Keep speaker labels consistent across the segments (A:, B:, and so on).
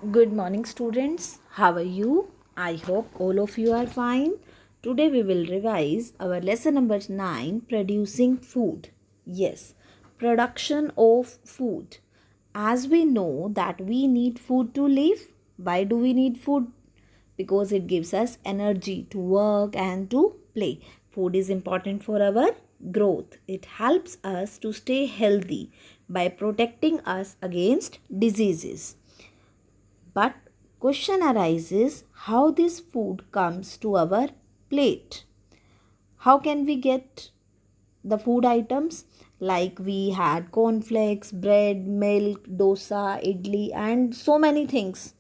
A: Good morning, students. How are you? I hope all of you are fine. Today we will revise our lesson number 9, producing food. Yes, production of food. As we know that we need food to live. Why do we need food? Because it gives us energy to work and to play. Food is important for our growth. It helps us to stay healthy by protecting us against diseases. But question arises how this food comes to our plate. How can we get the food items? Like we had cornflakes, bread, milk, dosa, idli and so many things.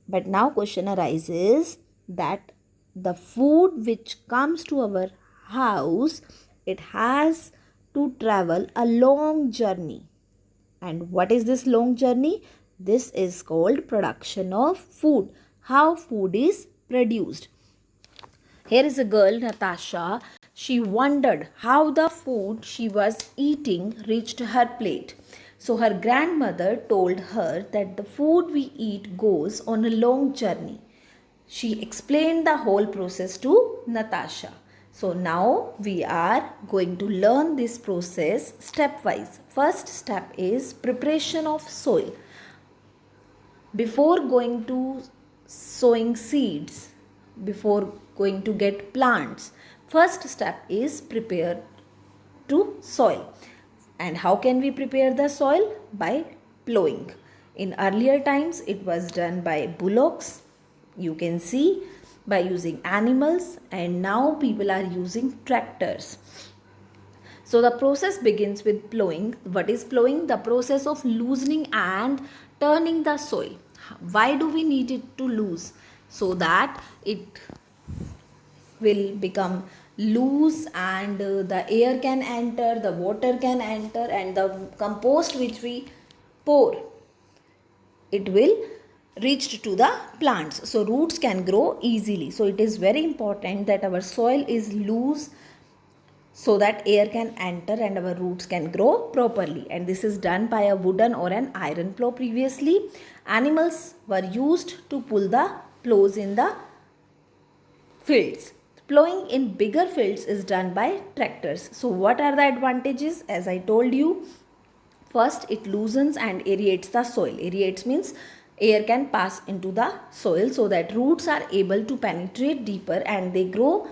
A: But now question arises that the food which comes to our house, it has to travel a long journey. And what is this long journey? This is called production of food. How food is produced. Here is a girl, Natasha. She wondered how the food she was eating reached her plate. So her grandmother told her that the food we eat goes on a long journey. She explained the whole process to Natasha. So now we are going to learn this process stepwise. First step is preparation of soil. Before going to sowing seeds, before going to get plants, first step is prepare to soil. And how can we prepare the soil? By plowing. In earlier times it was done by bullocks, you can see, by using animals, and now people are using tractors. So the process begins with plowing. What is plowing? The process of loosening and turning the soil. Why do we need it to loose? So that it will become loose and the air can enter, the water can enter, and the compost which we pour, it will reach to the plants. So roots can grow easily. So it is very important that our soil is loose so that air can enter and our roots can grow properly. And this is done by a wooden or an iron plow previously. Animals were used to pull the plows in the fields. Plowing in bigger fields is done by tractors. So what are the advantages? As I told you, first it loosens and aerates the soil. Aerates means air can pass into the soil so that roots are able to penetrate deeper and they grow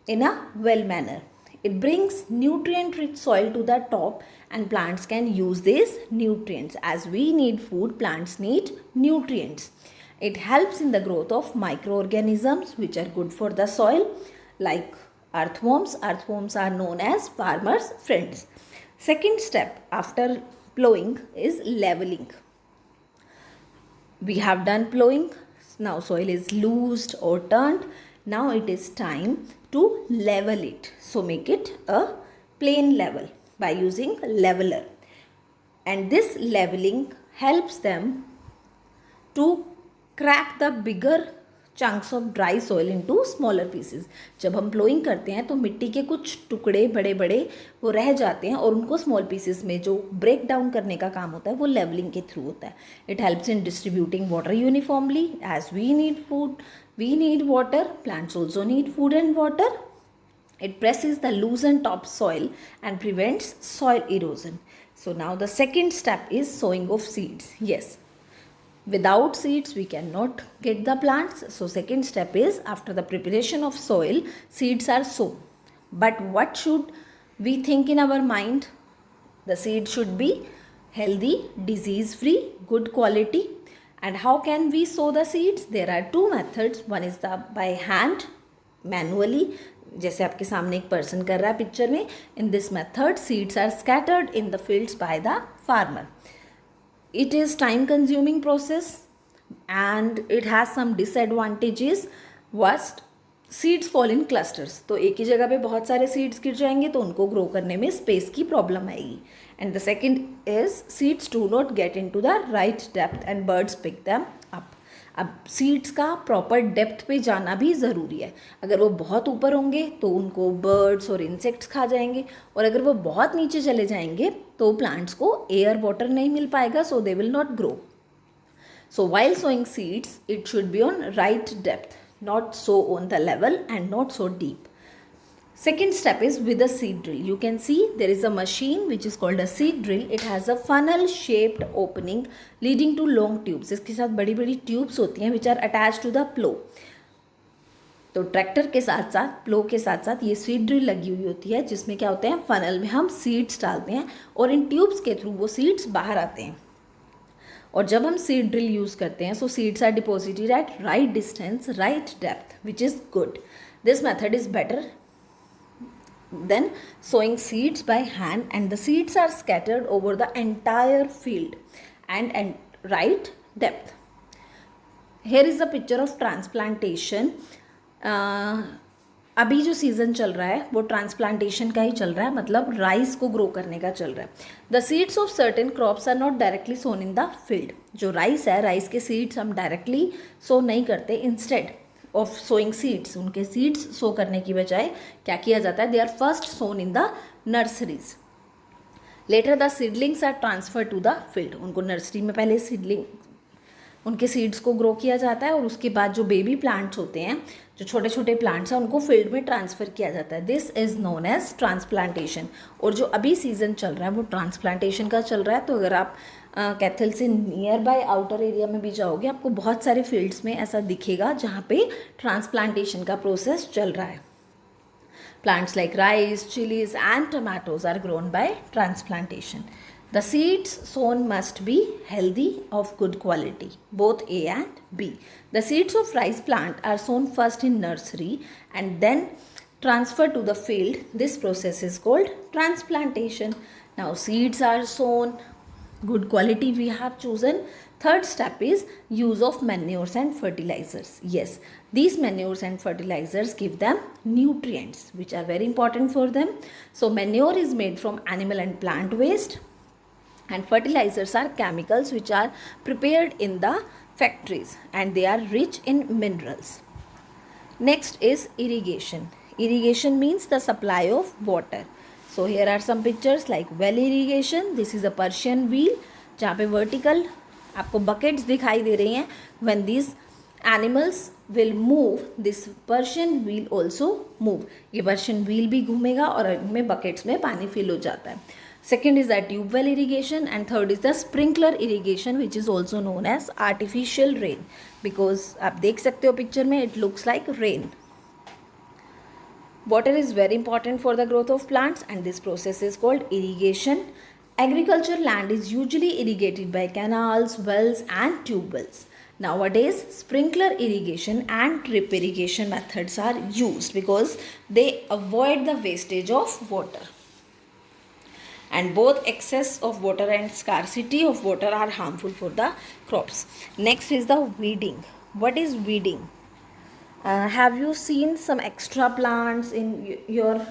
A: in a well manner. It brings nutrient rich soil to the top and plants can use these nutrients. As we need food, plants need nutrients. It helps in the growth of microorganisms which are good for the soil, like earthworms. Earthworms are known as farmers' friends. Second step after plowing is leveling. We have done plowing. Now soil is loosed or turned. Now it is time to level it. So make it a plain level by using leveler. And this leveling helps them to crack the bigger chunks of dry soil into smaller pieces. जब हम ploughing करते हैं तो मिट्टी के कुछ टुकड़े बड़े बड़े वो रह जाते हैं और उनको स्मॉल पीसेस में जो ब्रेक डाउन करने का काम होता है वो लेवलिंग के थ्रू होता है. It helps in distributing water uniformly. As we need food, we need water, plants also need food and water. It presses the loosened top soil and prevents soil erosion. So now the second step is sowing of seeds. Yes, without seeds we cannot get the plants. So second step is after the preparation of soil, seeds are sown. But what should we think in our mind? The seed should be healthy, disease free, good quality. And how can we sow the seeds? There are two methods. One is the by hand, manually, जैसे आपके सामने एक person कर रहा है picture में. In this method, seeds are scattered in the fields by the farmer. It is time consuming process and it has some disadvantages. First, seeds fall in clusters. तो एक ही जगह पे बहुत सारे सीड्स गिर जाएंगे तो उनको ग्रो करने में स्पेस की प्रॉब्लम आएगी. And the second is seeds do not get in to the right depth and birds pick them up. अब सीड्स का प्रॉपर डेप्थ पे जाना भी ज़रूरी है. अगर वो बहुत ऊपर होंगे तो उनको बर्ड्स और इंसेक्ट्स खा जाएंगे, और अगर वो बहुत नीचे चले जाएंगे तो प्लांट्स को एयर वाटर नहीं मिल पाएगा, so they will not grow. So while sowing seeds, it should be on right depth, not so on the level and not so deep. Second step is with a seed drill. You can see there is a machine which is called a seed drill. It has a funnel shaped opening leading to long tubes. इसके साथ बड़ी बड़ी tubes होती हैं which are attached to the plow. तो tractor के साथ साथ प्लो के साथ साथ ये सीड ड्रिल लगी हुई होती है जिसमें क्या होते हैं, फनल में हम सीड्स डालते हैं और इन ट्यूब्स के थ्रू वो सीड्स बाहर आते हैं. और जब हम सीड ड्रिल यूज़ करते हैं, so seeds are deposited at right distance, right depth, which is good. This method is better than sowing seeds by hand, and the seeds are scattered over the entire field and right depth. Here is a picture of transplantation. अभी जो season चल रहा है वो transplantation का ही चल रहा है, मतलब राइस को ग्रो करने का चल रहा है. The seeds of certain crops are not directly sown in the field. जो राइस है, राइस के सीड्स हम डायरेक्टली सो नहीं करते. इंस्टेड ऑफ सोइंग सीड्स, उनके सीड्स सो करने की बजाय क्या किया जाता है, they are first sown in the nurseries. Later the seedlings are transfer to the field. उनको नर्सरी में पहले सीडलिंग, उनके सीड्स को ग्रो किया जाता है और उसके बाद जो बेबी प्लांट्स होते हैं, जो छोटे छोटे प्लांट्स हैं, उनको फील्ड में ट्रांसफ़र किया जाता है. This is known as transplantation. और जो अभी सीज़न चल रहा है वो ट्रांसप्लांटेशन का चल रहा है. तो अगर आप कैथल से नियर बाय आउटर एरिया में भी जाओगे, आपको बहुत सारे फील्ड्स में ऐसा दिखेगा जहाँ पे ट्रांसप्लांटेशन का प्रोसेस चल रहा है. Plants like rice, chilies and tomatoes are grown by transplantation. The seeds sown must be healthy, of good quality, both A and B. The seeds of rice plant are sown first in nursery and then transferred to the field. This process is called transplantation. Now seeds are sown, good quality we have chosen. Third step is use of manures and fertilizers. Yes, these manures and fertilizers give them nutrients which are very important for them. So manure is made from animal and plant waste, and fertilizers are chemicals which are prepared in the factories and they are rich in minerals. Next is irrigation. Irrigation means the supply of water. So here are some pictures like well irrigation. This is a Persian wheel जहाँ पे vertical आपको buckets दिखाई दे रही हैं. When these animals will move, this Persian wheel also move. ये Persian wheel भी घूमेगा और इनमें buckets में पानी fill हो जाता है. Second is the tube well irrigation and third is the sprinkler irrigation which is also known as artificial rain, because आप देख सकते हो picture में it looks like rain. Water is very important for the growth of plants and this process is called irrigation. Agriculture land is usually irrigated by canals, wells and tube wells. Nowadays, sprinkler irrigation and drip irrigation methods are used because they avoid the wastage of water. And both excess of water and scarcity of water are harmful for the crops. Next is the weeding. What is weeding? Have you seen some extra plants in your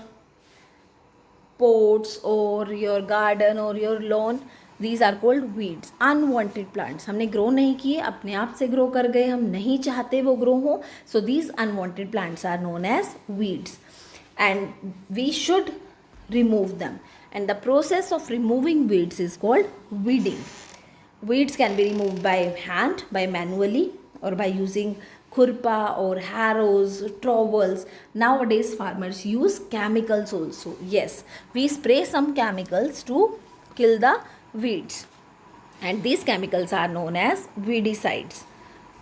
A: pots or your garden or your lawn? These are called weeds. Unwanted plants. हमने grow नहीं किए, अपने आप से grow कर गए, हम नहीं चाहते वो grow हो. So these unwanted plants are known as weeds and we should remove them. And the process of removing weeds is called weeding. Weeds can be removed by hand, by manually, or by using khurpa or harrows, trowels. Nowadays farmers use chemicals also. Yes, we spray some chemicals to kill the weeds and these chemicals are known as weedicides.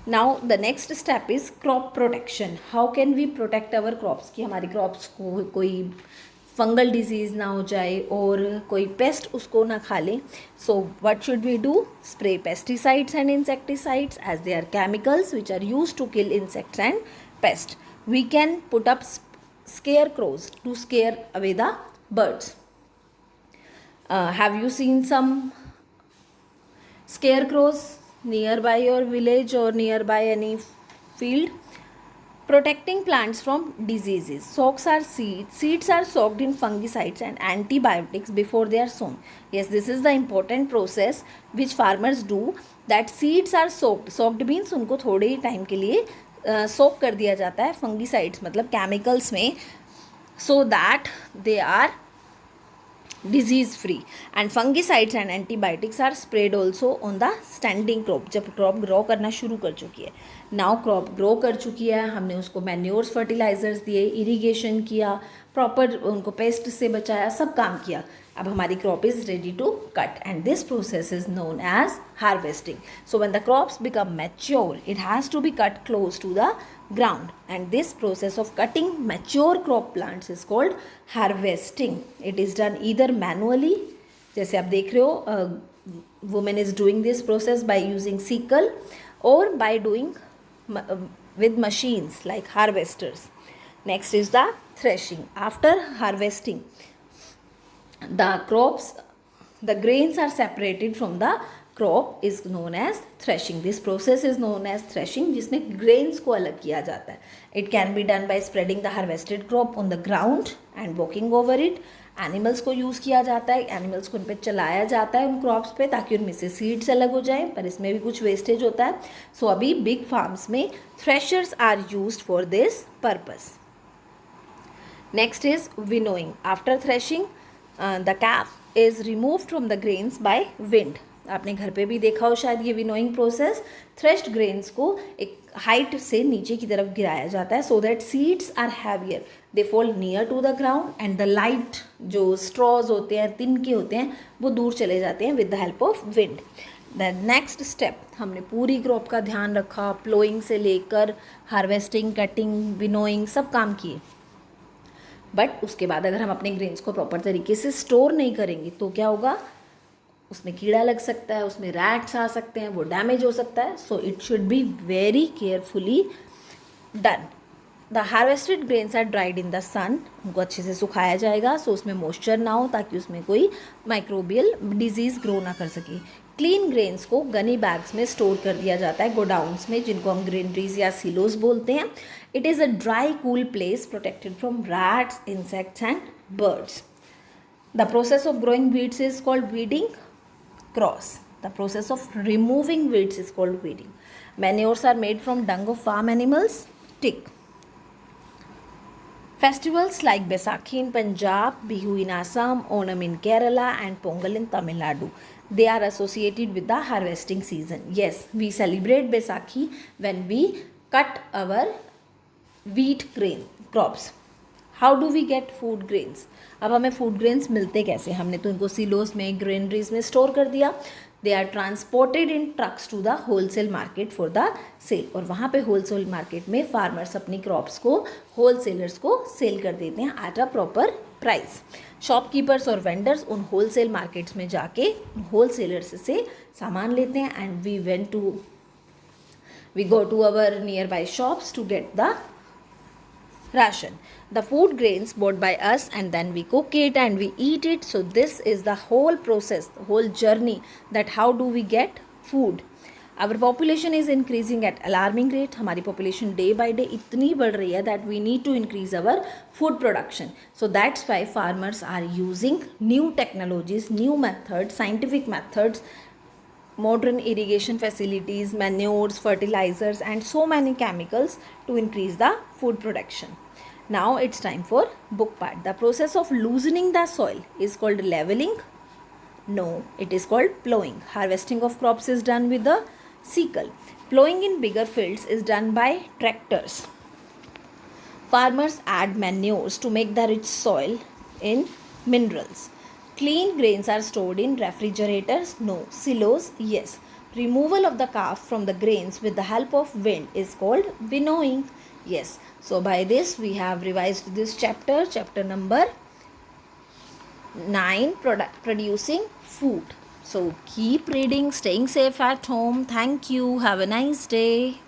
A: Now the next step is crop protection. How can we protect our crops कि हमारी crops को कोई fungal disease ना हो जाए और कोई paste उसको ना खा ले. So what should we do? Spray pesticides and insecticides as they are chemicals which are used to kill insects and pest. We can put up scarecrows to scare away the birds. Have you seen some scarecrows nearby your village or nearby any field? Protecting plants from diseases. Soaks are seeds. Seeds are soaked in fungicides and antibiotics before they are sown. Yes, this is the important process which farmers do. That seeds are soaked. Soaked means उनको थोड़े ही time के लिए soak कर दिया जाता है fungicides मतलब chemicals में, so that they are disease free, and fungicides and antibiotics are sprayed also on the standing crop. जब क्रॉप ग्रो करना शुरू कर चुकी है, नाउ क्रॉप ग्रो कर चुकी है, हमने उसको मैन्योर्स फर्टिलाइजर्स दिए, इरिगेशन किया, प्रॉपर उनको पेस्ट से बचाया, सब काम किया, अब हमारी crop is ready to cut, and this process is known as harvesting. So when the crops become mature, it has to be cut close to the ground, and this process of cutting mature crop plants is called harvesting. It is done either manually, जैसे आप देख रहे हो, woman is doing this process by using sickle or by doing with machines like harvesters. Next is the threshing. After harvesting, the crops, the grains are separated from the crop is known as threshing. This process is known as threshing, जिसमें grains को अलग किया जाता है. It can be done by spreading the harvested crop on the ground and walking over it. Animals को use किया जाता है, एनिमल्स को उन पर चलाया जाता है उन क्रॉप्स पे, ताकि उनमें से सीड्स अलग हो जाएं, पर इसमें भी कुछ वेस्टेज होता है. सो अभी बिग फार्म्स में threshers are used for this purpose. Next is winnowing. After threshing the chaff is removed from the grains by wind. आपने घर पे भी देखा हो शायद ये विनोइंग प्रोसेस. थ्रेश्ड ग्रेन्स को एक हाइट से नीचे की तरफ गिराया जाता है, so that seeds are heavier, they fall near to the ground, and the light जो स्ट्रॉज होते हैं, तिनके होते हैं, वो दूर चले जाते हैं with the help of wind. The next step, हमने पूरी क्रॉप का ध्यान रखा, प्लोइंग से लेकर हार्वेस्टिंग, कटिंग, विनोइंग, सब काम किए. बट उसके बाद अगर हम अपने ग्रेन्स को प्रॉपर तरीके से स्टोर नहीं करेंगे तो क्या होगा, उसमें कीड़ा लग सकता है, उसमें रैट्स आ सकते हैं, वो डैमेज हो सकता है. So it should be very carefully done. The harvested grains are dried in the sun. उनको अच्छे से सुखाया जाएगा, सो उसमें मॉइस्चर ना हो, ताकि उसमें कोई माइक्रोबियल डिजीज़ ग्रो ना कर सके. क्लीन ग्रेन्स को गनी बैग्स में स्टोर कर दिया जाता है, गोडाउन्स में, जिनको हम ग्रेनरीज या सिलोज बोलते हैं. It is a dry cool place protected from rats, insects and birds. The process of growing weeds is called weeding. Cross. The process of removing weeds is called weeding. Manures are made from dung of farm animals. Tick. Festivals like Baisakhi in Punjab, Bihu in Assam, Onam in Kerala, and Pongal in Tamil Nadu, they are associated with the harvesting season. Yes, we celebrate Baisakhi when we cut our wheat grain crops. How do we get food grains. अब हमें food grains मिलते कैसे, हमने तो उनको silos में, granaries में store कर दिया. They are transported in trucks to the wholesale market for the sale, और वहाँ पे होलसेल मार्केट में फार्मर्स अपनी क्रॉप्स को होलसेलर्स को सेल कर देते हैं at a proper price. Shopkeepers और वेंडर्स उन होलसेल मार्केट्स में जाके होलसेलर्स से सामान लेते हैं, and we go to our nearby shops to get the ration. The food grains bought by us, and then we cook it and we eat it. So this is the whole process, the whole journey, that how do we get food. Our population is increasing at alarming rate. हमारी population day by day इतनी बढ़ रही है that we need to increase our food production. So that's why farmers are using new technologies, new methods, scientific methods, modern irrigation facilities, manures, fertilizers, and so many chemicals to increase the food production. Now it's time for book part. The process of loosening the soil is called leveling. No, it is called plowing. Harvesting of crops is done with the sickle. Plowing in bigger fields is done by tractors. Farmers add manures to make the rich soil in minerals. Clean grains are stored in refrigerators. No. Silos? Yes. Removal of the chaff from the grains with the help of wind is called winnowing. Yes. So by this we have revised this chapter number 9, producing food. So keep reading, staying safe at home. Thank you. Have a nice day.